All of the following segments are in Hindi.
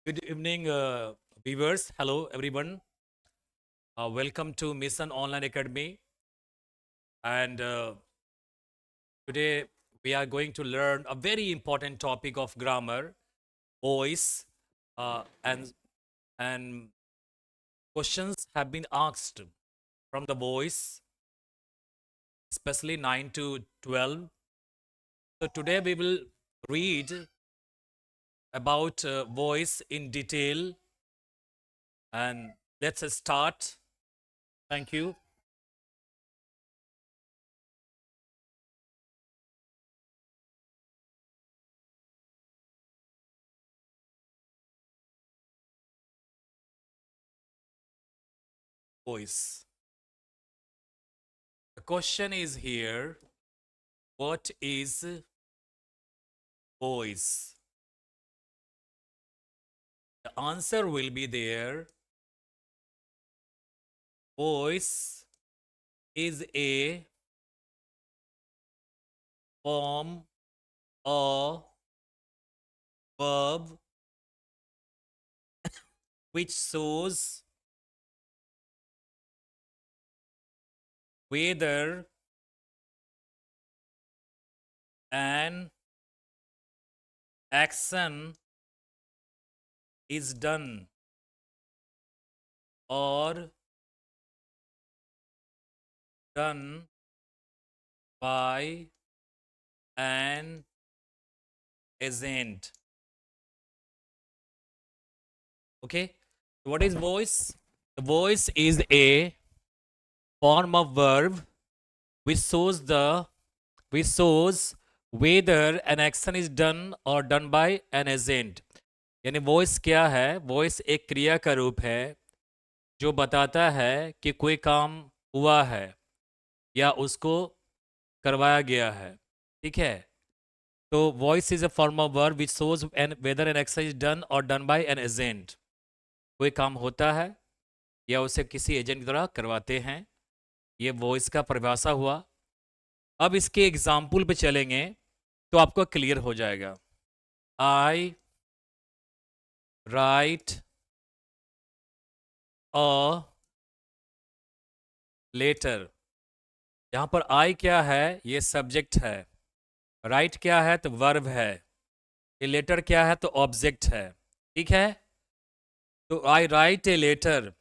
Good evening, viewers. Hello, everyone. Welcome to Mission Online Academy. And today we are going to learn a very important topic of grammar, voice, and questions have been asked from the voice, especially 9 to 12. So today we will read about voice in detail, and let's start. Thank you. Voice. The question is here, what is voice? The answer will be there. Voice is a form or verb which shows whether an action is done or done by an agent. Okay, what is voice? The voice is a form of verb which shows whether an action is done or done by an agent. यानी वॉइस क्या है? वॉइस एक क्रिया का रूप है जो बताता है कि कोई काम हुआ है या उसको करवाया गया है। ठीक है, तो voice is a form of verb which shows whether an action is done और डन बाय एन एजेंट। कोई काम होता है या उसे किसी एजेंट के द्वारा करवाते हैं, ये वॉइस का परिभाषा हुआ। अब इसके एग्जाम्पल पे चलेंगे तो आपको क्लियर हो जाएगा। आई राइट अ लेटर। यहाँ पर आई क्या है? ये सब्जेक्ट है। राइट क्या है? तो वर्ब है। ए लेटर क्या है? तो ऑब्जेक्ट है। ठीक है, तो आई राइट ए लेटर,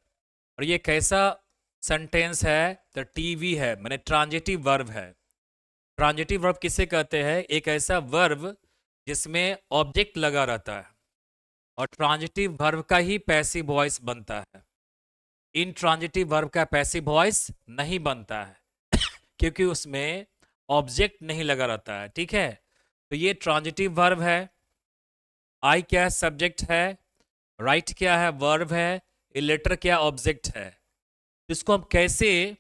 और ये कैसा सेंटेंस है? तो टीवी है, मैंने ट्रांजिटिव वर्ब है। ट्रांजिटिव वर्ब किसे कहते हैं? एक ऐसा वर्ब जिसमें ऑब्जेक्ट लगा रहता है, और ट्रांजिटिव वर्ब का ही पैसिव वॉइस बनता है। इन ट्रांजिटिव वर्ब का पैसिव वॉइस नहीं बनता है क्योंकि उसमें ऑब्जेक्ट नहीं लगा रहता है। ठीक है, तो ये ट्रांजिटिव वर्ब है। आई क्या है? सब्जेक्ट है। राइट क्या है? वर्ब है। ए लेटर क्या? ऑब्जेक्ट है। इसको हम कैसे,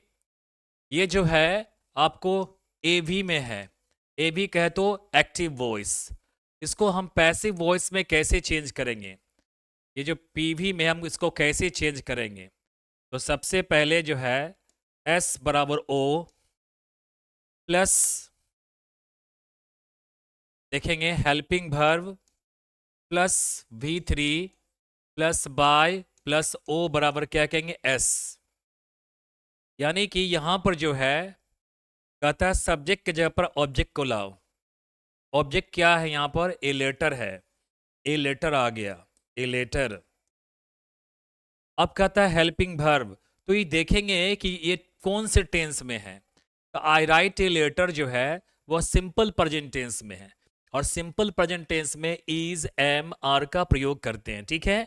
ये जो है आपको एवी में है, एवी कहे तो एक्टिव वॉइस, इसको हम पैसिव वॉइस में कैसे चेंज करेंगे? ये जो पीवी में हम इसको कैसे चेंज करेंगे? तो सबसे पहले जो है एस बराबर ओ प्लस देखेंगे helping verb plus V3 plus by plus O बराबर क्या कहेंगे? एस। यानी कि यहां पर जो है कहता है सब्जेक्ट की जगह पर ऑब्जेक्ट को लाओ। ऑब्जेक्ट क्या है यहां पर? ए लेटर है। ए लेटर आ गया, ए लेटर। अब कहता है हेल्पिंग वर्ब, तो ये देखेंगे कि ये कौन से टेंस में है। तो आई राइट ए लेटर जो है वह सिंपल प्रेजेंट टेंस में है, और सिंपल प्रेजेंट टेंस में इज एम आर का प्रयोग करते हैं। ठीक है,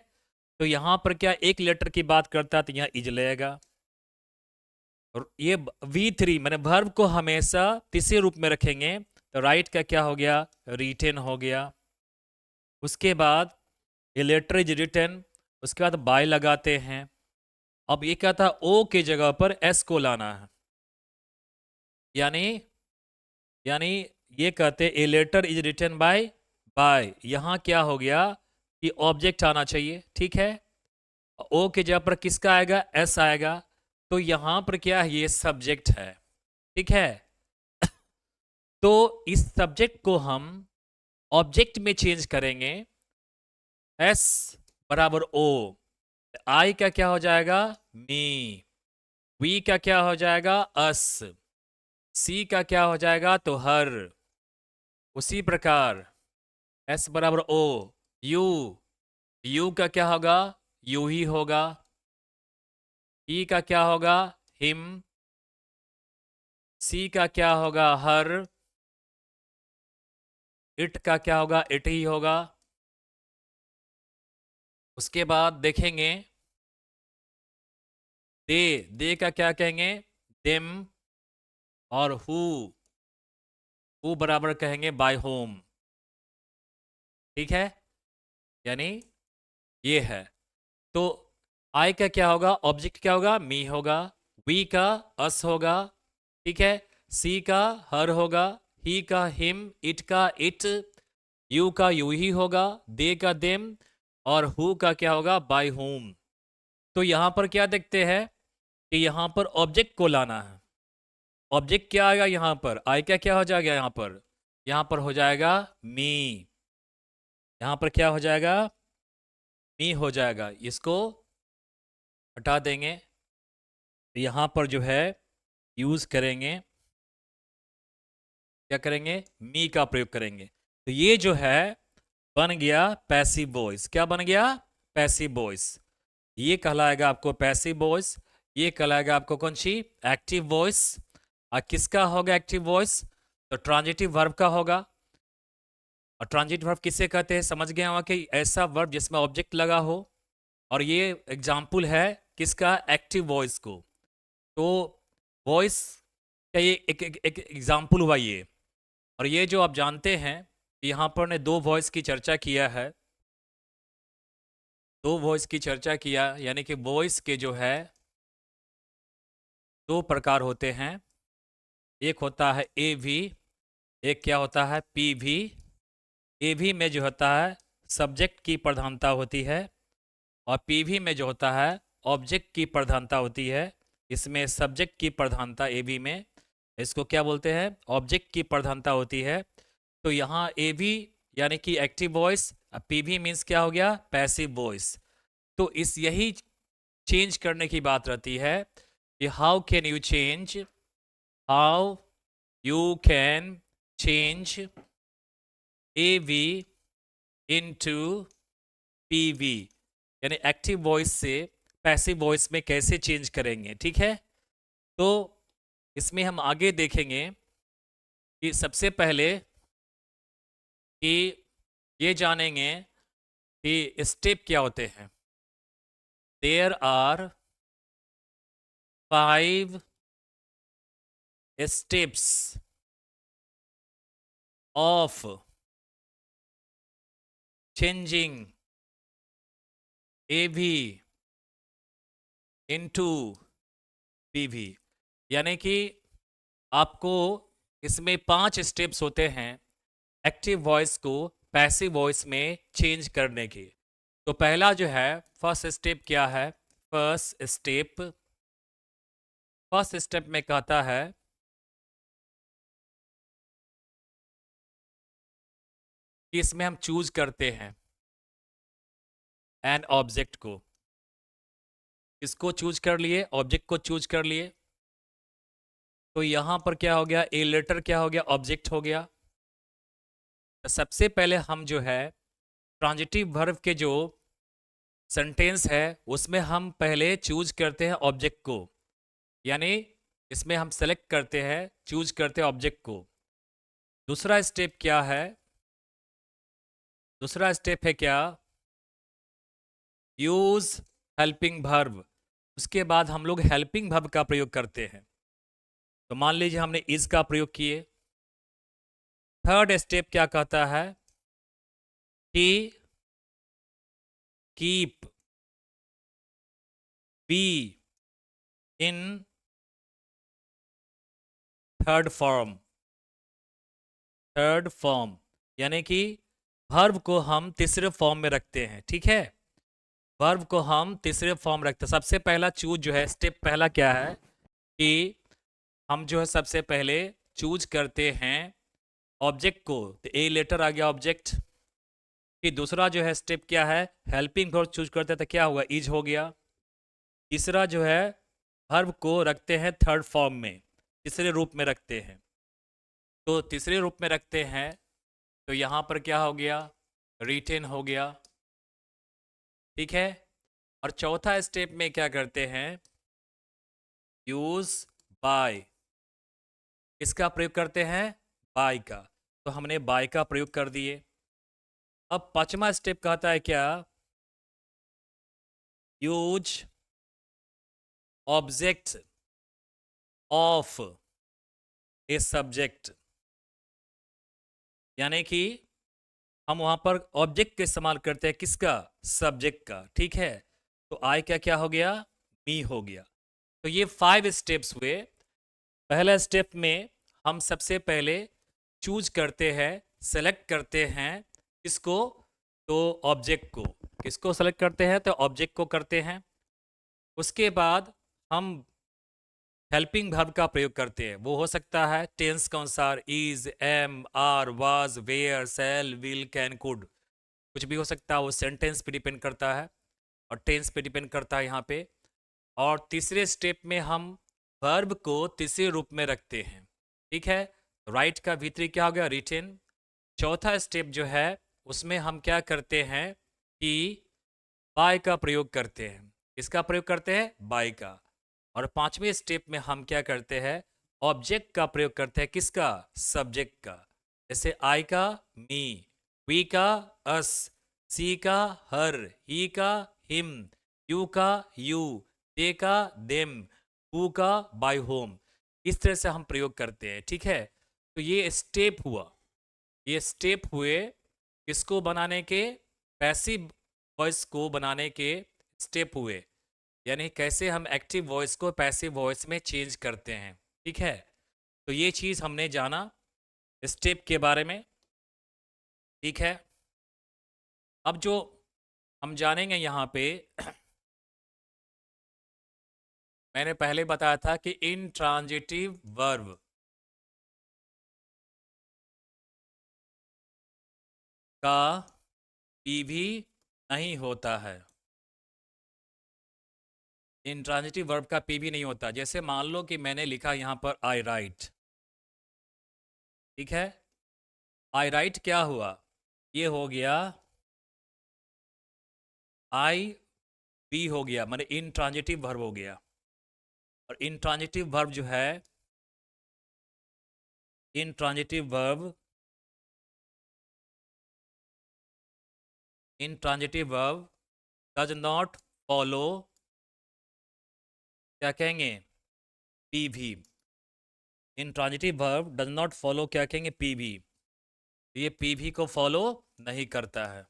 तो यहां पर क्या एक लेटर की बात करता है तो यहां इज लगेगा। और ये V3 मैंने वर्ब को हमेशा तीसरे रूप में रखेंगे, तो राइट का क्या हो गया? रिटेन हो गया। उसके बाद ये लेटर इज रिटन, उसके बाद बाय लगाते हैं। अब ये क्या था? ओ के जगह पर एस को लाना है, यानी यानी ये कहते a letter is written by by. यहां क्या हो गया कि ऑब्जेक्ट आना चाहिए। ठीक है, ओ के जगह पर किसका आएगा? एस आएगा। तो यहां पर क्या है? ये सब्जेक्ट है। ठीक है, तो इस सब्जेक्ट को हम ऑब्जेक्ट में चेंज करेंगे। एस बराबर ओ। आई का क्या हो जाएगा? मी। वी का क्या हो जाएगा? अस। सी का क्या हो जाएगा? तो हर। उसी प्रकार एस बराबर ओ। यू। यू का क्या होगा? यू ही होगा। ई का क्या होगा? हिम। सी का क्या होगा? हर। इट का क्या होगा? इट ही होगा। उसके बाद देखेंगे दे। दे का क्या कहेंगे? देम। और हु बराबर कहेंगे बाय होम। ठीक है, यानी ये है। तो आई का क्या होगा? ऑब्जेक्ट क्या होगा? मी होगा। वी का अस होगा। ठीक है। सी का हर होगा। ही का हिम। इट का इट। यू का यू ही होगा। दे का देम। और हु का क्या होगा? By whom. तो यहां पर क्या देखते हैं कि यहां पर ऑब्जेक्ट को लाना है। ऑब्जेक्ट क्या आएगा यहां पर? आई का क्या हो जाएगा यहां पर? यहां पर हो जाएगा मी। यहां पर क्या हो जाएगा? मी हो जाएगा। इसको हटा देंगे तो यहां पर जो है यूज करेंगे, क्या करेंगे? मी का प्रयोग करेंगे। तो ये जो है बन गया पैसिव वॉइस। क्या बन गया? Passive voice. ये कहलाएगा आपको पैसिव वॉइस। ये कहलाएगा आपको कौन सी? Active voice. और किसका होगा एक्टिव वॉइस? तो ट्रांजिटिव वर्ब का होगा। और ट्रांजिटिव वर्ब किसे कहते हैं? समझ गए होंगे कि ऐसा वर्ब जिसमें ऑब्जेक्ट लगा हो। और ये एग्जाम्पल है किसका? एक्टिव वॉइस को। तो वॉइस का ये एक एग्जाम्पल हुआ ये। और ये जो आप जानते हैं यहाँ पर ने दो वॉइस की चर्चा किया है। दो वॉइस की चर्चा किया, यानी कि वॉइस के जो है दो प्रकार होते हैं। एक होता है ए वी, एक क्या होता है? P V. ए वी में जो होता है सब्जेक्ट की प्रधानता होती है। और पी वी में जो होता है ऑब्जेक्ट की प्रधानता होती है। इसमें सब्जेक्ट की प्रधानता ए वी में, इसको क्या बोलते हैं? ऑब्जेक्ट की प्रधानता होती है। तो यहाँ ए वी यानी कि active voice, P V means क्या हो गया? Passive voice. तो इस यही चेंज करने की बात रहती है कि how can you change, how you can change A V into P V, यानी एक्टिव वॉइस से पैसिव वॉइस में कैसे चेंज करेंगे। ठीक है, तो इसमें हम आगे देखेंगे कि सबसे पहले कि ये जानेंगे कि स्टेप क्या होते हैं। There are 5 steps of changing A V into P V, यानी कि आपको इसमें 5 स्टेप्स होते हैं एक्टिव वॉइस को पैसिव वॉइस में चेंज करने की। तो पहला जो है फर्स्ट स्टेप क्या है? फर्स्ट स्टेप में कहता है कि इसमें हम चूज करते हैं एन ऑब्जेक्ट को। इसको चूज कर लिए, ऑब्जेक्ट को चूज कर लिए। तो यहां पर क्या हो गया? ए लेटर क्या हो गया? ऑब्जेक्ट हो गया। तो सबसे पहले हम जो है ट्रांजिटिव वर्ब के जो सेंटेंस है उसमें हम पहले चूज करते हैं ऑब्जेक्ट को, यानी इसमें हम सेलेक्ट करते हैं, चूज करते हैं ऑब्जेक्ट को। दूसरा स्टेप क्या है? दूसरा स्टेप है क्या? Use helping verb. उसके बाद हम लोग हेल्पिंग वर्ब का प्रयोग करते हैं। तो मान लीजिए हमने इज का प्रयोग किए। थर्ड स्टेप क्या कहता है? कि keep be in third form. Third form यानी कि वर्ब को हम तीसरे फॉर्म में रखते हैं। ठीक है, वर्ब को हम तीसरे फॉर्म रखते हैं। सबसे पहला चूज जो है, स्टेप पहला क्या है कि हम जो है सबसे पहले चूज करते हैं ऑब्जेक्ट को। तो ए लेटर आ गया ऑब्जेक्ट। फिर दूसरा जो है स्टेप क्या है, हेल्पिंग वर्ब चूज करते हैं तो क्या हुआ, इज हो गया। तीसरा जो है वर्ब को रखते हैं थर्ड फॉर्म में, तीसरे रूप में रखते हैं। तो तीसरे रूप में रखते हैं तो यहाँ पर क्या हो गया, रिटेन हो गया। ठीक है। और चौथा स्टेप में क्या करते हैं, यूज बाय, इसका प्रयोग करते हैं, बाय का। तो हमने बाय का प्रयोग कर दिए। अब पांचवा स्टेप कहता है क्या, use object of a subject, यानी कि हम वहां पर ऑब्जेक्ट का इस्तेमाल करते हैं, किसका, सब्जेक्ट का। ठीक है। तो आई क्या क्या हो गया, मी हो गया। तो ये 5 स्टेप्स हुए। पहला स्टेप में हम सबसे पहले चूज करते हैं, सेलेक्ट करते हैं किसको, तो ऑब्जेक्ट को। किसको सेलेक्ट करते हैं, तो ऑब्जेक्ट को करते हैं। उसके बाद हम हेल्पिंग वर्ब का प्रयोग करते हैं, वो हो सकता है टेंस के अनुसार, is, am, are, was, were, shall, will, can, could, कुछ भी हो सकता है। वो सेंटेंस पे डिपेंड करता है और टेंस पे डिपेंड करता है यहाँ पे। और तीसरे स्टेप में हम वर्ब को तीसरे रूप में रखते हैं। ठीक है। राइट का भीतरी क्या हो गया, रिटेन। चौथा स्टेप जो है उसमें हम क्या करते हैं कि बाय का प्रयोग करते हैं। इसका प्रयोग करते हैं, बाय का। और पांचवें स्टेप में हम क्या करते हैं, ऑब्जेक्ट का प्रयोग करते हैं, किसका, सब्जेक्ट का। जैसे आई का मी, वी का अस, सी का हर, ही का हिम, यू का यू, दे का देम, हु का बाय होम। इस तरह से हम प्रयोग करते हैं। ठीक है। तो ये स्टेप हुआ, ये स्टेप हुए किसको बनाने के, पैसिव वॉइस को बनाने के स्टेप हुए, यानी कैसे हम एक्टिव वॉइस को पैसिव वॉइस में चेंज करते हैं। ठीक है। तो ये चीज़ हमने जाना स्टेप के बारे में। ठीक है। अब जो हम जानेंगे यहाँ पे मैंने पहले बताया था कि इंट्रांजिटिव वर्ब का पीवी नहीं होता है। इंट्रांजिटिव वर्ब का पीवी नहीं होता। जैसे मान लो कि मैंने लिखा यहाँ पर आई राइट। ठीक है। आई राइट क्या हुआ, ये हो गया आई बी हो गया, माने इंट्रांजिटिव वर्ब हो गया। और इंट्रांजिटिव वर्ब जो है, intransitive verb, intransitive verb does not follow, क्या कहेंगे, PV. Intransitive verb does not follow, क्या कहेंगे, पीवी। ये पीवी को फॉलो नहीं करता है।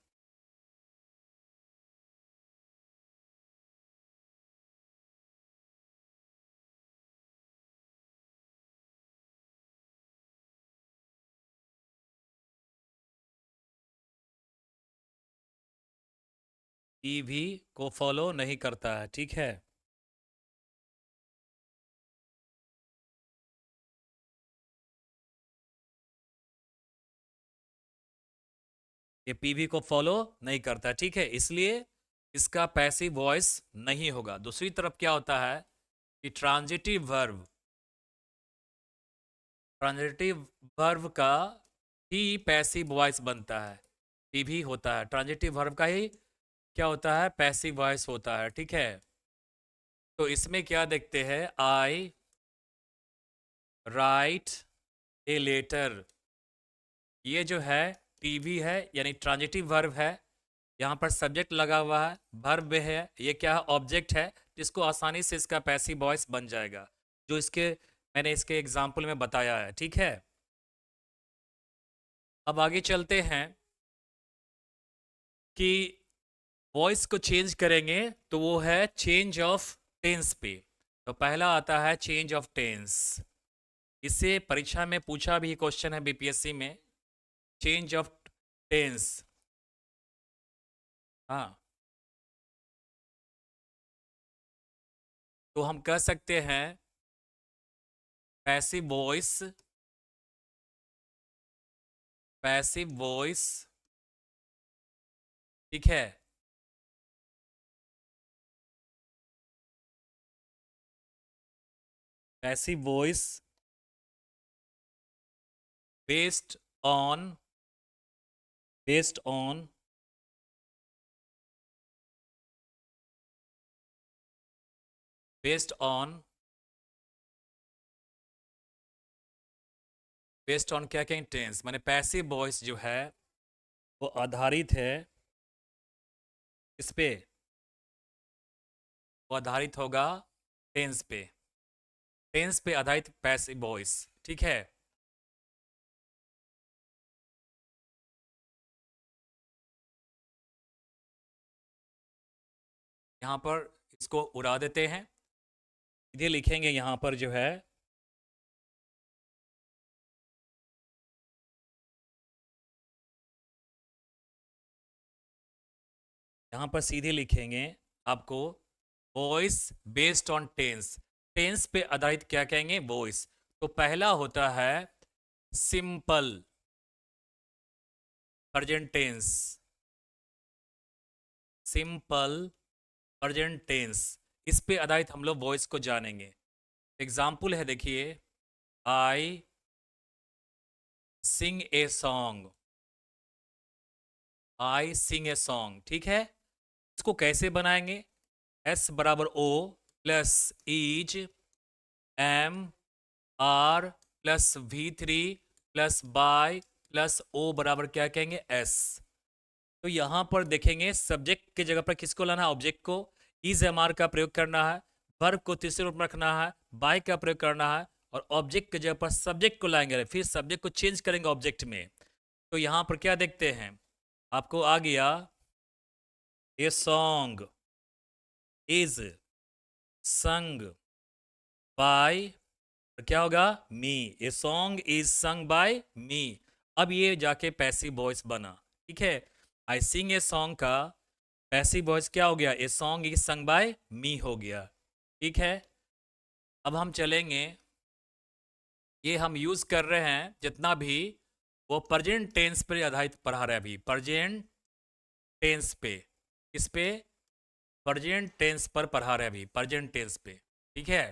पीवी को फॉलो नहीं करता है। ठीक है। ये पीवी को फॉलो नहीं करता। ठीक है। इसलिए इसका पैसिव वॉइस नहीं होगा। दूसरी तरफ क्या होता है कि ट्रांजिटिव वर्ब, ट्रांजिटिव वर्ब का ही पैसिव वॉइस बनता है, पीवी होता है। ट्रांजिटिव वर्ब का ही क्या होता है, पैसिव वॉइस होता है। ठीक है। तो इसमें क्या देखते हैं, आई राइट ए लेटर, ये जो है पीवी है, यानी ट्रांजिटिव वर्ब है। यहाँ पर सब्जेक्ट लगा हुआ है, वर्ब है, ये क्या है, ऑब्जेक्ट है, जिसको आसानी से इसका पैसिव वॉइस बन जाएगा, जो इसके मैंने इसके एग्जाम्पल में बताया है। ठीक है। अब आगे चलते हैं कि वॉइस को चेंज करेंगे, तो वो है चेंज ऑफ टेंस पे। तो पहला आता है चेंज ऑफ टेंस। इससे परीक्षा में पूछा भी क्वेश्चन है बीपीएससी में, चेंज ऑफ टेंस। हाँ। तो हम कह सकते हैं पैसिव वॉइस, पैसिव वॉइस ठीक है। Passive voice based on based on based on based on क्या कहें, टेंस। माने पैसिव वॉइस जो है वो आधारित है इस पे, वो आधारित होगा टेंस पे। टेंस पे आधारित पैसिव वॉइस, ठीक है। यहाँ पर इसको उड़ा देते हैं, सीधे लिखेंगे यहाँ पर जो है यहाँ पर सीधे लिखेंगे आपको voice based on tense. Tense पे आधारित क्या कहेंगे, वॉइस। तो पहला होता है simple present tense, simple present tense. इस पे आधारित हम लोग वॉइस को जानेंगे। एग्जाम्पल है, देखिए, आई sing a song, I sing a song, ठीक है। इसको कैसे बनाएंगे, एस बराबर O plus is am are plus V3 plus by plus O बराबर क्या कहेंगे, एस। तो यहां पर देखेंगे सब्जेक्ट की जगह पर किसको लाना है, ऑब्जेक्ट को। इज एम आर का प्रयोग करना है, वर्ब को तीसरे रूप में रखना है, बाय का प्रयोग करना है, और ऑब्जेक्ट की जगह पर सब्जेक्ट को लाएंगे, फिर सब्जेक्ट को चेंज करेंगे ऑब्जेक्ट में। तो यहां पर क्या देखते हैं, आपको आ गया a song is sung by, क्या होगा, me. A song is sung by me. अब ये जाके पैसिव वॉइस बना, ठीक है। आई सिंग ए सॉन्ग का पैसिव वॉइस क्या हो गया, a song is sung by me हो गया, ठीक है। अब हम चलेंगे, ये हम यूज कर रहे हैं जितना भी, वो प्रेजेंट टेंस पर आधारित पढ़ा रहे हैं अभी, प्रेजेंट टेंस पे। किस पे, प्रेजेंट टेंस पर पढ़ा रहे हैं अभी, प्रेजेंट टेंस पे, ठीक है।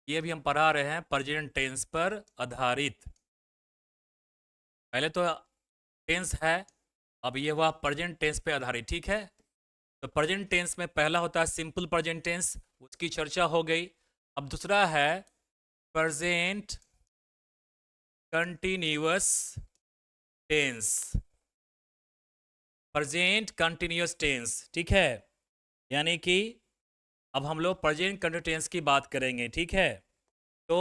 ये भी हम पढ़ा रहे हैं प्रेजेंट टेंस पर आधारित। पहले तो टेंस है, अब ये हुआ प्रेजेंट टेंस पे आधारित, ठीक है। तो प्रेजेंट टेंस में पहला होता है सिंपल प्रेजेंट टेंस, उसकी चर्चा हो गई। अब दूसरा है present continuous tense, present continuous tense, ठीक है। यानी कि अब हम लोग प्रेजेंट कंटिन्यूअस टेंस की बात करेंगे, ठीक है। तो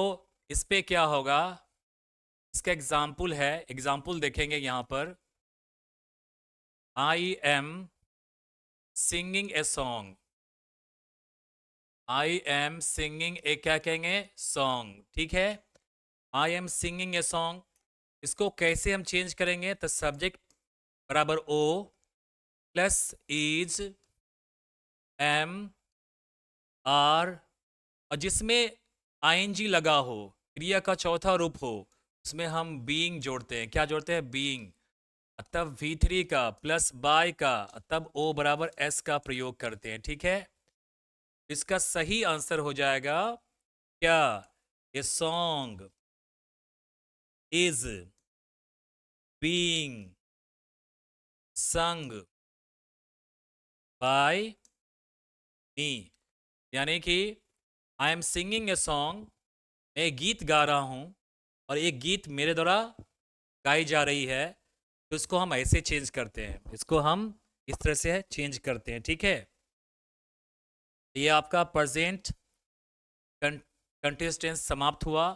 इस पे क्या होगा, इसका एग्जाम्पल है, एग्जाम्पल देखेंगे यहाँ पर। I am singing a song, I am singing a क्या कहेंगे, सॉन्ग, ठीक है। I am singing a song, इसको कैसे हम चेंज करेंगे, तो सब्जेक्ट बराबर O plus is am are, और जिसमें आईएनजी लगा हो, क्रिया का चौथा रूप हो, उसमें हम बीइंग जोड़ते हैं। क्या जोड़ते हैं, बीइंग। तब V3 का प्लस बाय का, तब O बराबर S का प्रयोग करते हैं, ठीक है। इसका सही आंसर हो जाएगा क्या, a song is being sung by me. यानी कि I am singing a song, मैं गीत गा रहा हूं और एक गीत मेरे द्वारा गाई जा रही है, तो इसको हम ऐसे चेंज करते हैं, इसको हम इस तरह से चेंज करते हैं, ठीक है। ये आपका प्रेजेंट कंटिन्यूअस टेंस समाप्त हुआ।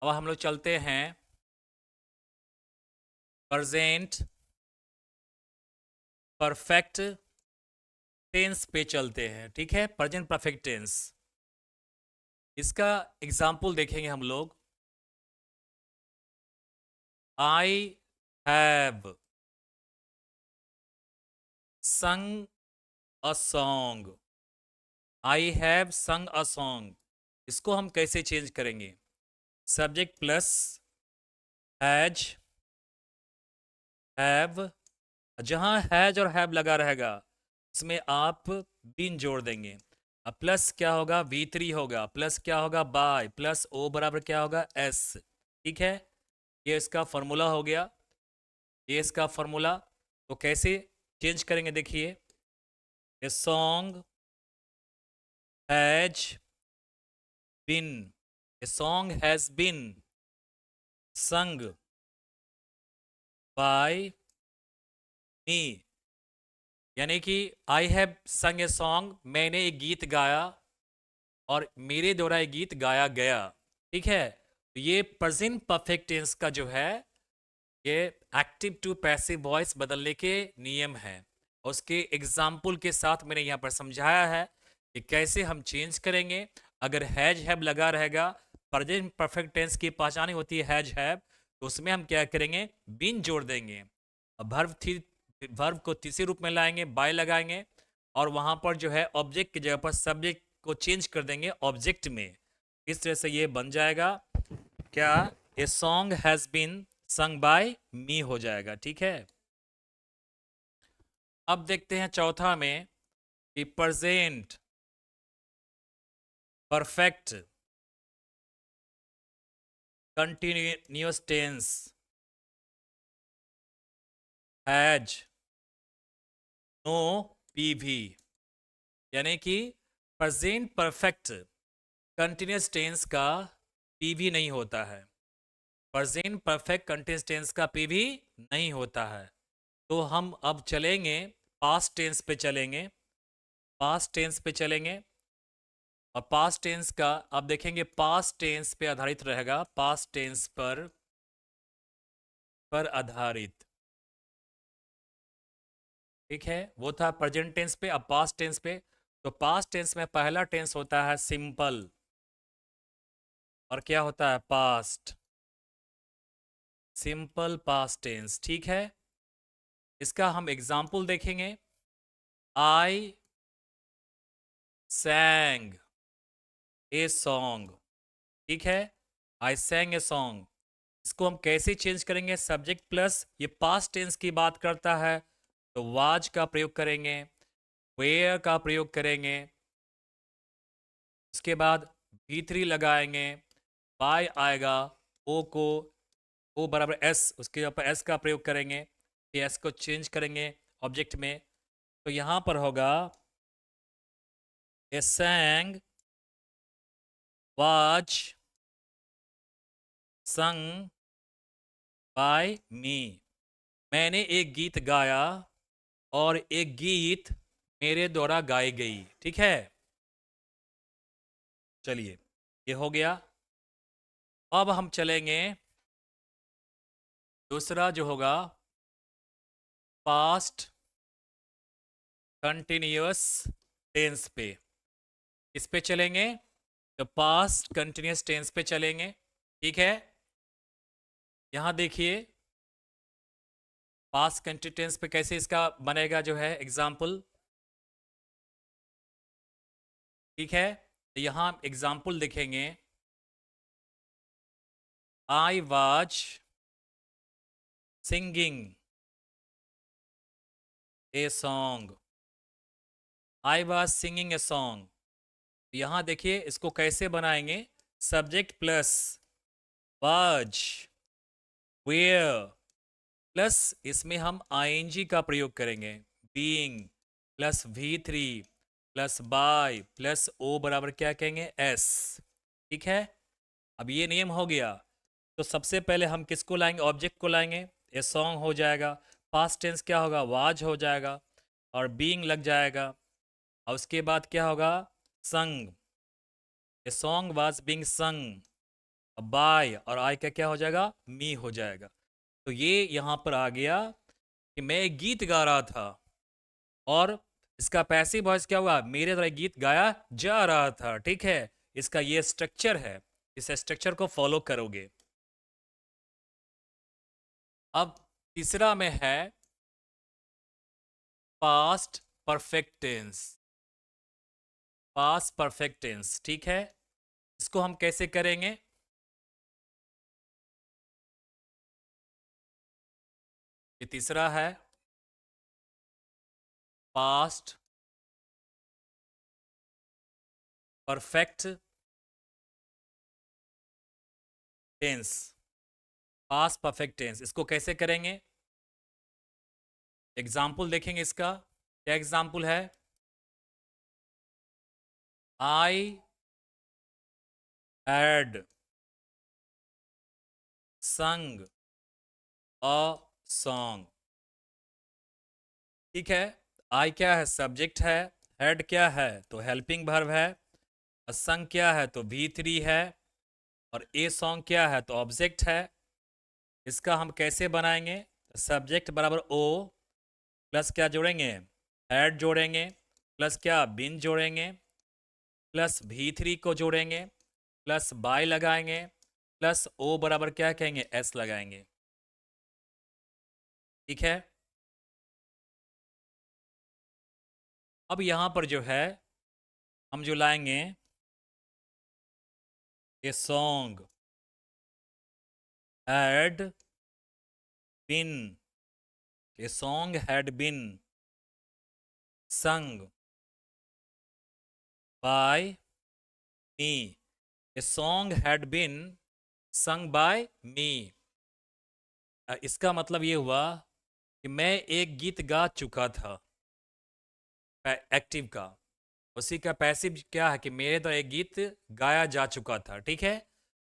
अब हम लोग चलते हैं प्रेजेंट परफेक्ट टेंस पे चलते हैं, ठीक है। प्रेजेंट परफेक्ट टेंस, इसका एग्जाम्पल देखेंगे हम लोग। आई हैव संग अ सॉन्ग, आई हैव संग अ सॉन्ग, इसको हम कैसे चेंज करेंगे, सब्जेक्ट प्लस हैज हैव, जहां हैज और हैव लगा रहेगा इसमें आप बीन जोड़ देंगे। अब प्लस क्या होगा, V3 होगा, प्लस क्या होगा, बाय, प्लस ओ बराबर क्या होगा, एस। ठीक है, ये इसका फॉर्मूला हो गया, ये इसका फॉर्मूला। तो कैसे चेंज करेंगे, देखिए, ए song has been, a song has been sung by me, यानी कि आई हैव संग ए सॉन्ग, मैंने एक गीत गाया और मेरे द्वारा ये गीत गाया गया। ठीक है, तो ये प्रेजेंट परफेक्ट टेंस का जो है ये एक्टिव टू पैसिव वॉइस बदलने के नियम है। और उसके एग्जाम्पल के साथ मैंने यहाँ पर समझाया है कि कैसे हम चेंज करेंगे। अगर हैज हैव लगा रहेगा, प्रेजेंट परफेक्ट टेंस की पहचान होती है हैज हैव, तो उसमें हम क्या करेंगे, बीन जोड़ देंगे। वर्ब को तीसरे रूप में लाएंगे, बाय लगाएंगे, और वहां पर जो है ऑब्जेक्ट की जगह पर सब्जेक्ट को चेंज कर देंगे ऑब्जेक्ट में। इस तरह से ये बन जाएगा क्या, a song has been sung by me हो जाएगा। ठीक है, अब देखते हैं चौथा में कि present perfect continuous tense has no PV, यानी कि प्रेजेंट परफेक्ट कंटिन्यूअस टेंस का पीवी नहीं होता है। प्रेजेंट परफेक्ट कंटिन्यूअस टेंस का पीवी नहीं होता है। तो हम अब चलेंगे पास्ट टेंस पे चलेंगे, पास्ट टेंस पे चलेंगे। और पास्ट टेंस का आप देखेंगे पास्ट टेंस पे आधारित रहेगा, पास्ट टेंस पर आधारित। ठीक है, वो था प्रेजेंट टेंस पे, अब पास्ट टेंस पे। तो पास्ट टेंस में पहला टेंस होता है सिंपल, और क्या होता है, पास्ट, सिंपल पास्ट टेंस। ठीक है, इसका हम एग्जाम्पल देखेंगे। आई सैंग ए सॉन्ग, ठीक है, आई सैंग ए सॉन्ग। इसको हम कैसे चेंज करेंगे, सब्जेक्ट प्लस, ये पास्ट टेंस की बात करता है तो वाज का प्रयोग करेंगे, वेयर का प्रयोग करेंगे, उसके बाद V3 लगाएंगे, बाय आएगा, ओ को, ओ बराबर एस, उसके ऊपर एस का प्रयोग करेंगे, ये एस को चेंज करेंगे ऑब्जेक्ट में। तो यहां पर होगा ए सैंग वाज संग बाय मी, मैंने एक गीत गाया और एक गीत मेरे द्वारा गाई गई। ठीक है, चलिए ये हो गया। अब हम चलेंगे दूसरा जो होगा पास्ट कंटिन्यूअस टेंस पे, इस पे चलेंगे, तो पास्ट कंटिन्यूअस टेंस पे चलेंगे। ठीक है, यहां देखिए पास्ट कंटिन्यूअस टेंस पे कैसे इसका बनेगा जो है एग्जाम्पल। ठीक है, तो यहां एग्जाम्पल देखेंगे, I was singing a song, I was singing a song. यहां देखिए इसको कैसे बनाएंगे, subject plus was were, plus इसमें हम आईएनजी का प्रयोग करेंगे, being plus V3 plus by plus O बराबर क्या कहेंगे, एस। ठीक है, अब ये नियम हो गया। तो सबसे पहले हम किसको लाएंगे, ऑब्जेक्ट को लाएंगे, ए सॉन्ग हो जाएगा, पास्ट टेंस क्या होगा, वाज हो जाएगा, और बीइंग लग जाएगा, और उसके बाद क्या होगा, संग, a song was being sung bye, और आई का क्या हो जाएगा, मी हो जाएगा। तो ये यहां पर आ गया कि मैं एक गीत गा रहा था, और इसका पैसिव वॉइस क्या हुआ, मेरे द्वारा गीत गाया जा रहा था। ठीक है, इसका ये स्ट्रक्चर है, इस स्ट्रक्चर को फॉलो करोगे। अब तीसरा में है past perfect tense, past perfect tense. ठीक है, इसको हम कैसे करेंगे, ये तीसरा है past perfect tense. Past perfect tense इसको कैसे करेंगे? एग्जाम्पल देखेंगे इसका। क्या एग्जाम्पल है? आई हैड संग अ सॉन्ग। ठीक है। आई क्या है? सब्जेक्ट है। हैड क्या है? तो हेल्पिंग वर्ब है। संग क्या है? तो V3 है। और ए सॉन्ग क्या है? तो ऑब्जेक्ट है। इसका हम कैसे बनाएंगे? सब्जेक्ट बराबर ओ प्लस क्या जोड़ेंगे? हैड जोड़ेंगे प्लस क्या? बिन जोड़ेंगे प्लस V3 को जोड़ेंगे प्लस बाय लगाएंगे प्लस ओ बराबर क्या कहेंगे? एस लगाएंगे। ठीक है। अब यहां पर जो है हम जो लाएंगे ये सॉन्ग हैड बिन, ये song had been sung by मी, ये song had been sung by मी। इसका मतलब ये हुआ कि मैं एक गीत गा चुका था। एक्टिव का, उसी का पैसिव क्या है कि मेरे द्वारा एक गीत गाया जा चुका था। ठीक है।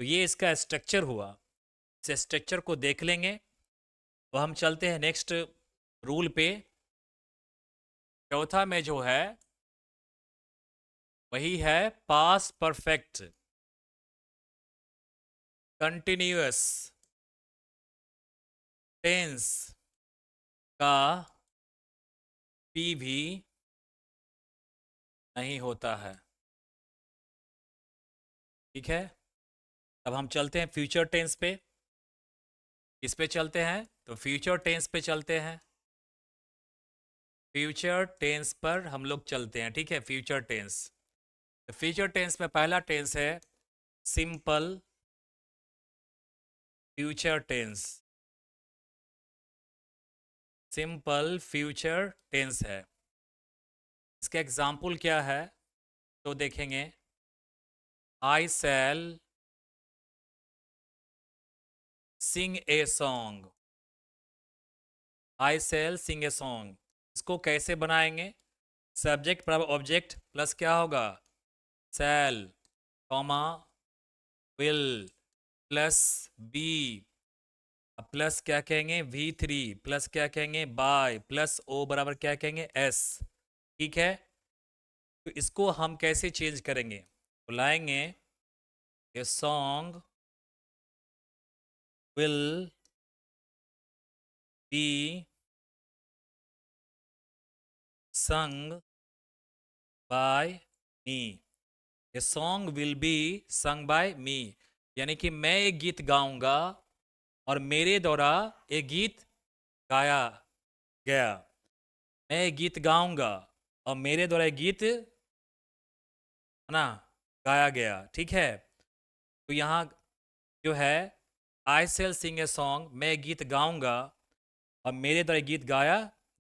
तो ये इसका स्ट्रक्चर हुआ। इस स्ट्रक्चर को देख लेंगे तो हम चलते हैं नेक्स्ट रूल पे। चौथा में जो है वही है पास परफेक्ट कंटिन्यूअस टेंस का पी भी नहीं होता है। ठीक है। अब हम चलते हैं फ्यूचर टेंस पे। किस पे चलते हैं? तो फ्यूचर टेंस पे चलते हैं। फ्यूचर टेंस पर हम लोग चलते हैं। ठीक है। फ्यूचर टेंस, फ्यूचर टेंस में पहला टेंस है simple future tense. Simple future tense है। इसका एग्जाम्पल क्या है? तो देखेंगे आई शैल सिंग a song. I shell Singh a song, इसको कैसे बनाएंगे? सब्जेक्ट बराबर ऑब्जेक्ट प्लस क्या होगा? Shall comma will plus be plus क्या कहेंगे? V3 प्लस क्या कहेंगे? बाय प्लस ओ बराबर क्या कहेंगे? एस। ठीक है। तो इसको हम कैसे चेंज करेंगे? तो लाएंगे a song will be sung by me. A song will be sung by me, यानी कि मैं एक गीत गाऊंगा और मेरे द्वारा एक गीत गाया गया। मैं एक गीत गाऊंगा और मेरे द्वारा एक गीत है ना गाया गया। ठीक है। तो यहाँ जो है आई सेल सिंग ए सॉन्ग, मैं एक गीत गाऊंगा और मेरे द्वारा एक गीत गाया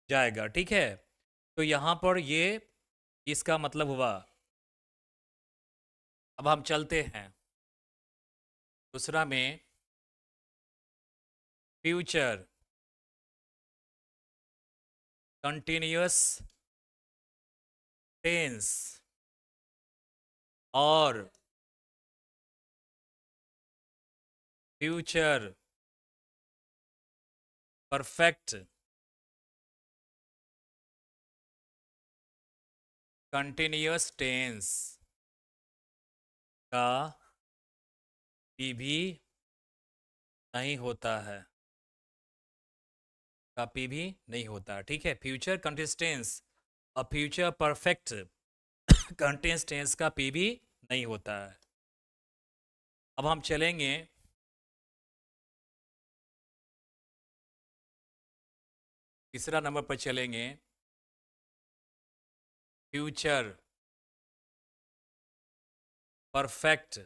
जाएगा। ठीक है। तो यहाँ पर ये इसका मतलब हुआ। अब हम चलते हैं दूसरा में फ्यूचर कंटिन्यूअस टेंस और फ्यूचर परफेक्ट कंटिन्यूअस टेंस का भी नहीं होता है। का भी नहीं होता। ठीक है। फ्यूचर कंटिन्यूअस टेंस और फ्यूचर परफेक्ट कंटिन्यूअस टेंस का भी नहीं होता है। अब हम चलेंगे तीसरा नंबर पर चलेंगे फ्यूचर परफेक्ट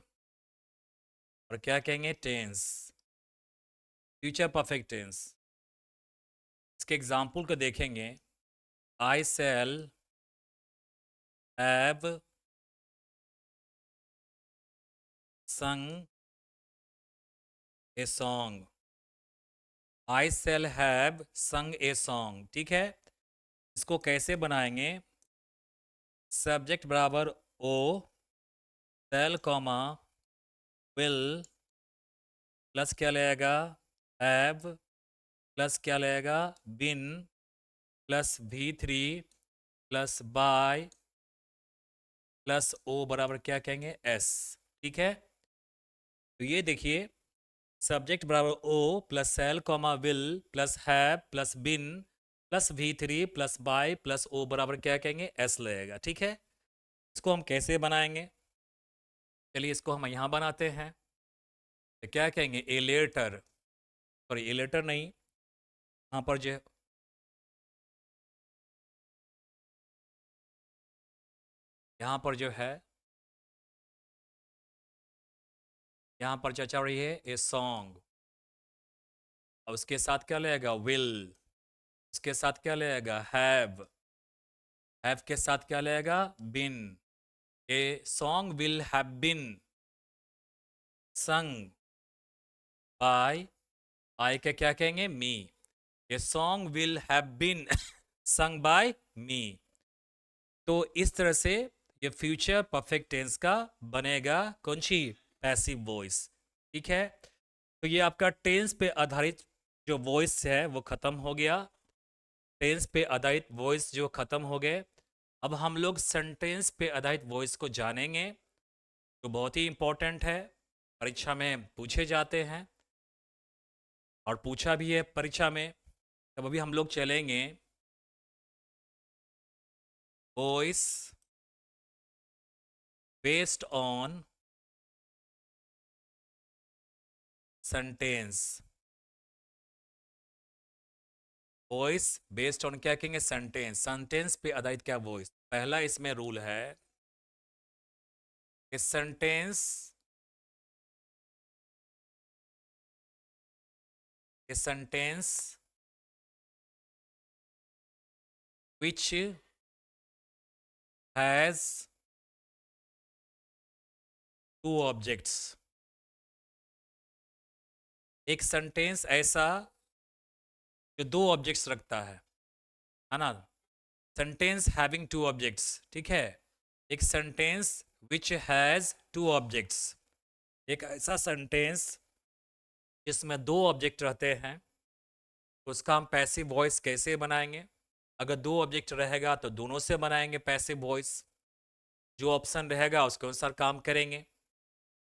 और क्या कहेंगे? टेंस। फ्यूचर परफेक्ट टेंस इसके एग्जाम्पल को देखेंगे। आई शैल हैव संग ए सॉन्ग। आई शैल हैव संग ए सॉन्ग, ठीक है। इसको कैसे बनाएंगे? सब्जेक्ट बराबर O, shall comma will plus क्या लगेगा? हैव प्लस क्या लगेगा? Been plus V3 plus by plus O बराबर क्या कहेंगे? एस, ठीक है। तो ये देखिए, सब्जेक्ट बराबर O plus shall comma will plus have plus been plus V3 plus by plus O बराबर क्या कहेंगे? एस लगेगा, ठीक है। इसको हम कैसे बनाएंगे? चलिए इसको हम यहाँ बनाते हैं। तो क्या कहेंगे? A letter, sorry a letter नहीं, यहाँ पर जो यहाँ पर जो है, यहाँ पर चर्चा हो रही है ए सॉन्ग, और उसके साथ क्या लगेगा? विल, उसके साथ क्या लगेगा? हैव के साथ क्या लगेगा? Been. A song will have been sung by, I का क्या कहेंगे? Me. A song will have been sung by me. तो इस तरह से ये फ्यूचर परफेक्ट टेंस का बनेगा। कौन सी? पैसिव वॉइस, ठीक है। तो ये आपका टेंस पे आधारित जो वॉइस है वो खत्म हो गया। टेंस पे आधारित वॉइस जो खत्म हो गए, अब हम लोग सेंटेंस पे आधारित वॉइस को जानेंगे, जो बहुत ही इंपॉर्टेंट है, परीक्षा में पूछे जाते हैं और पूछा भी है परीक्षा में। तब अभी हम लोग चलेंगे voice based on sentence. Voice based on क्या कहेंगे? सेंटेंस। सेंटेंस पे आधारित क्या वॉइस? पहला इसमें रूल है कि sentence which has two objects। एक सेंटेंस ऐसा जो दो ऑब्जेक्ट्स रखता है ना? सेंटेंस हैविंग टू ऑब्जेक्ट्स, ठीक है। एक sentence which has two objects, एक ऐसा सेंटेंस जिसमें दो ऑब्जेक्ट रहते हैं, उसका हम पैसिव वॉइस कैसे बनाएंगे? अगर दो ऑब्जेक्ट रहेगा तो दोनों से बनाएंगे पैसिव वॉइस, जो ऑप्शन रहेगा उसके अनुसार काम करेंगे।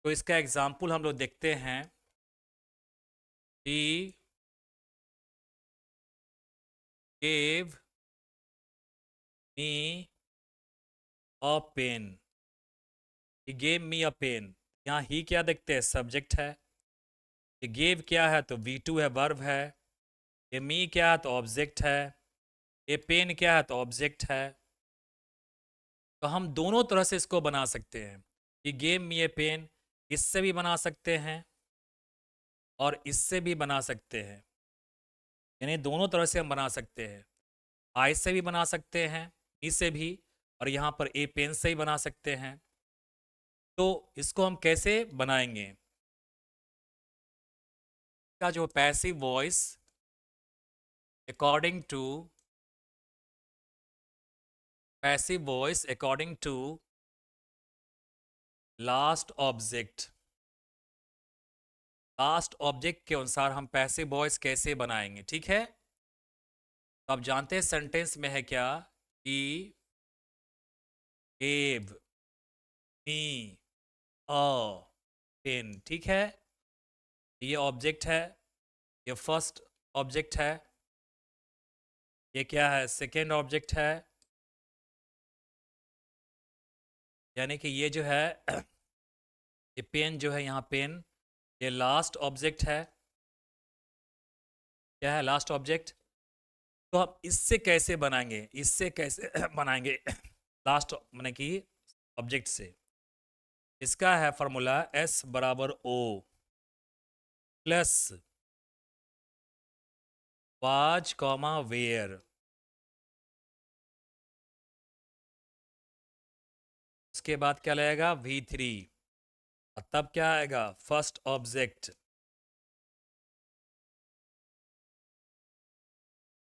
तो इसका एग्जाम्पल हम लोग देखते हैं। He gave me a pen। He gave me a pen। यहाँ ही क्या देखते हैं? सब्जेक्ट है। ये गेव क्या है? तो V2 है, वर्ब है। ये मी क्या है? तो ऑब्जेक्ट है। ये पेन क्या है? तो ऑब्जेक्ट है। तो हम दोनों तरह से इसको बना सकते हैं। ये गेव मी ए पेन इससे भी बना सकते हैं और इससे भी बना सकते हैं, यानी दोनों तरह से हम बना सकते हैं। आई से भी बना सकते हैं, ई से भी, और यहाँ पर ए पेन से ही बना सकते हैं। तो इसको हम कैसे बनाएंगे? का जो passive voice according to last object, last object के अनुसार हम पैसिव वॉइस कैसे बनाएंगे, ठीक है। तो आप जानते हैं सेंटेंस में है क्या? He gave me a pen, ठीक है। ये ऑब्जेक्ट है, ये फर्स्ट ऑब्जेक्ट है। ये क्या है? सेकेंड ऑब्जेक्ट है। यानी कि ये जो है ये पेन जो है, यहाँ पेन, ये लास्ट ऑब्जेक्ट है। क्या है? Last object. तो हम इससे कैसे बनाएंगे? इससे कैसे बनाएंगे लास्ट माने कि ऑब्जेक्ट से? इसका है फॉर्मूला S बराबर O plus was comma were, उसके बाद क्या लगेगा V3, और तब क्या आएगा फर्स्ट ऑब्जेक्ट,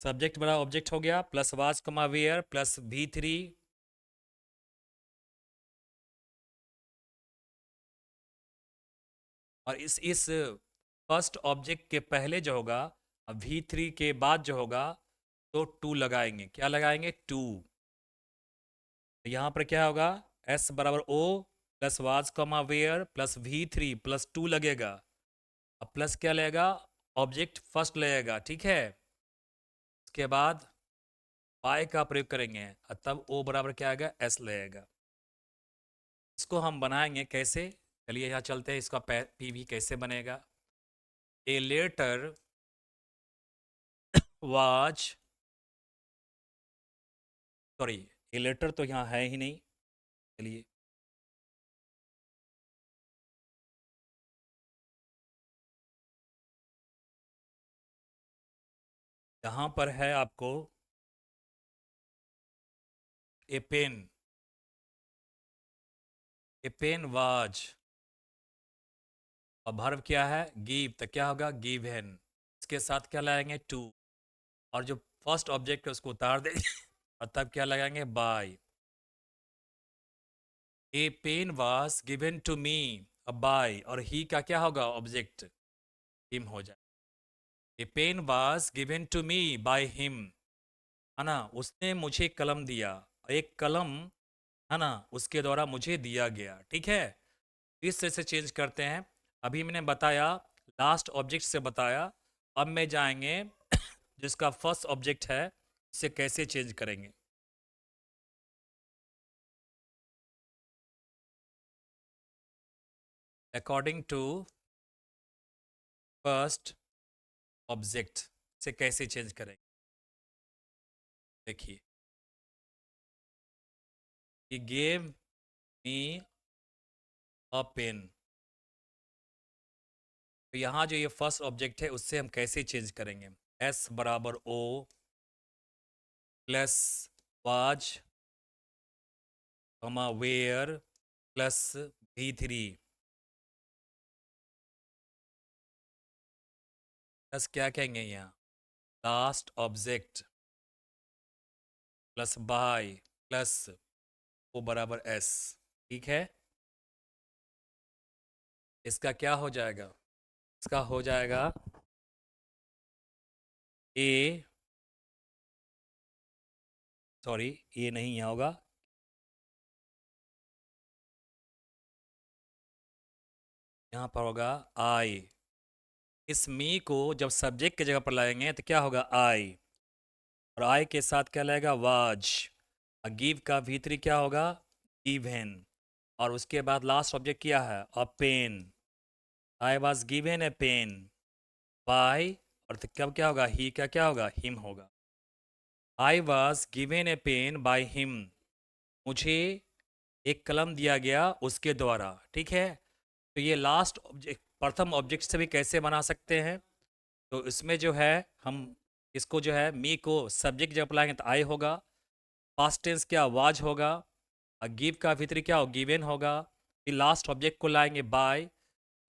सब्जेक्ट बड़ा ऑब्जेक्ट हो गया, plus was comma were plus V3, और इस फर्स्ट ऑब्जेक्ट के पहले जो होगा V3 के बाद जो होगा तो 2 लगाएंगे, क्या लगाएंगे 2, तो यहाँ पर क्या होगा S बराबर O plus was comma were plus V3 plus 2 लगेगा, अब प्लस क्या लगेगा ऑब्जेक्ट फर्स्ट लगेगा, ठीक है, उसके बाद y का प्रयोग करेंगे और तब O बराबर क्या आएगा S लगेगा। इसको हम बनाएंगे कैसे, चलिए यहाँ चलते हैं, इसका PV कैसे बनेगा। A letter was, sorry a letter तो यहाँ है ही नहीं, चलिए यहाँ पर है आपको ए पेन, ए पेन वाज, और वर्ब क्या है गिव, तो क्या होगा गिवन, इसके साथ क्या लगाएंगे 2, और जो फर्स्ट ऑब्जेक्ट है उसको उतार देंगे और तब क्या लगाएंगे by, a pen was given to me by, और ही का क्या होगा ऑब्जेक्ट हिम हो जाए, a pen was given to me by him, है ना, उसने मुझे कलम दिया, एक कलम है ना उसके द्वारा मुझे दिया गया, ठीक है, इस तरह से चेंज करते हैं। अभी मैंने बताया लास्ट ऑब्जेक्ट से बताया, अब मैं जाएंगे जिसका फर्स्ट ऑब्जेक्ट है उसे कैसे चेंज करेंगे। अकॉर्डिंग टू फर्स्ट ऑब्जेक्ट से कैसे चेंज करेंगे, देखिए he gave me a pen, तो यहाँ जो ये फर्स्ट ऑब्जेक्ट है उससे हम कैसे चेंज करेंगे, S बराबर O प्लस वाज कमा वेयर प्लस V3 प्लस क्या कहेंगे यहाँ last object plus by plus O बराबर S, ठीक है, इसका क्या हो जाएगा, इसका हो जाएगा A, सॉरी ये नहीं यहाँ होगा, यहाँ पर होगा I, इस मी को जब सब्जेक्ट की जगह पर लाएंगे तो क्या होगा I, और I के साथ क्या लगेगा वाज, और गिव का V3 क्या होगा गिवन, और उसके बाद लास्ट ऑब्जेक्ट क्या है a pen, I was given a pen by, और तो कब क्या होगा ही का क्या होगा हिम होगा, I was given a pen by him, मुझे एक कलम दिया गया उसके द्वारा, ठीक है, तो ये लास्ट ऑब्जेक्ट प्रथम ऑब्जेक्ट से भी कैसे बना सकते हैं, तो इसमें जो है हम इसको जो है मी को सब्जेक्ट जब लाएंगे तो आई होगा, पास्ट टेंस क्या वाज होगा, और गिव का भीतरी क्या हो गिवन होगा, फिर लास्ट ऑब्जेक्ट को लाएंगे बाय,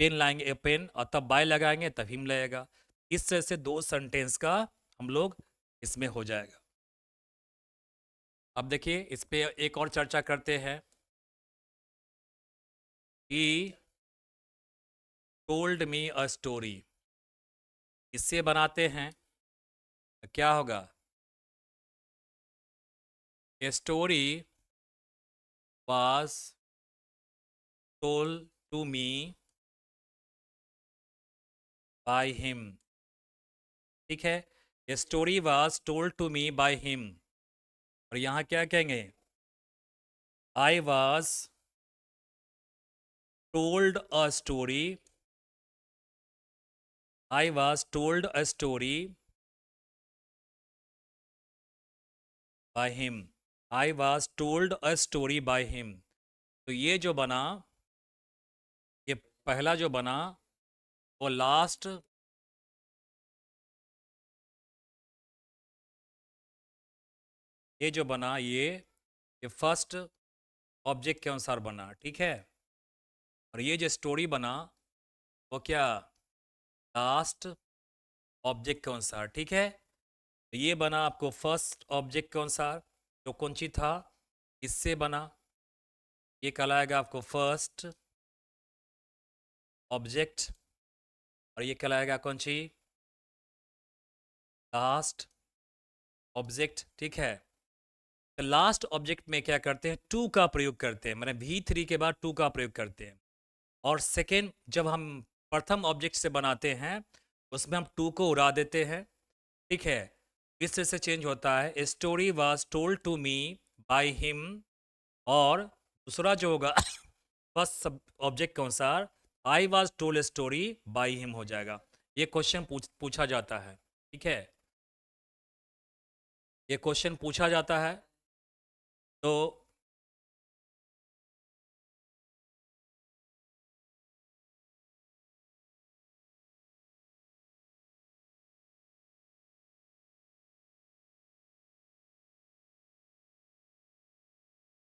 पेन लाएंगे ए पेन, और तब बाय लगाएंगे तब हिम लगेगा, इस तरह से दो सेंटेंस का हम लोग इसमें हो जाएगा। अब देखिए इस पे एक और चर्चा करते हैं कि टोल्ड मी अ स्टोरी, इससे बनाते हैं तो क्या होगा a story was told to me by him, ठीक है, a story was told to me by him, और यहाँ क्या कहेंगे I was told a story, I was told a story by him, I was told a story by him, तो ये जो बना, ये पहला जो बना वो लास्ट ये जो बना ये फर्स्ट ऑब्जेक्ट के अनुसार बना, ठीक है। और ये जो स्टोरी बना वो क्या, लास्ट ऑब्जेक्ट के अनुसार, ठीक है। तो ये बना आपको फर्स्ट ऑब्जेक्ट के अनुसार, जो कौन सी था, इससे बना। ये कहलाएगा आपको फर्स्ट ऑब्जेक्ट, और ये कहलाएगा कौन सी, लास्ट ऑब्जेक्ट, ठीक है। तो लास्ट ऑब्जेक्ट में क्या करते हैं, टू का प्रयोग करते हैं, मतलब V3 के बाद टू का प्रयोग करते हैं। और सेकेंड जब हम प्रथम ऑब्जेक्ट से बनाते हैं उसमें हम टू को उड़ा देते हैं, ठीक है। इस तरह से चेंज होता है, a story was told to me by him. और दूसरा जो होगा फर्स्ट ऑब्जेक्ट के अनुसार I was told a story by him हो जाएगा। ये क्वेश्चन पूछा जाता है, ठीक है। ये क्वेश्चन पूछा जाता है। तो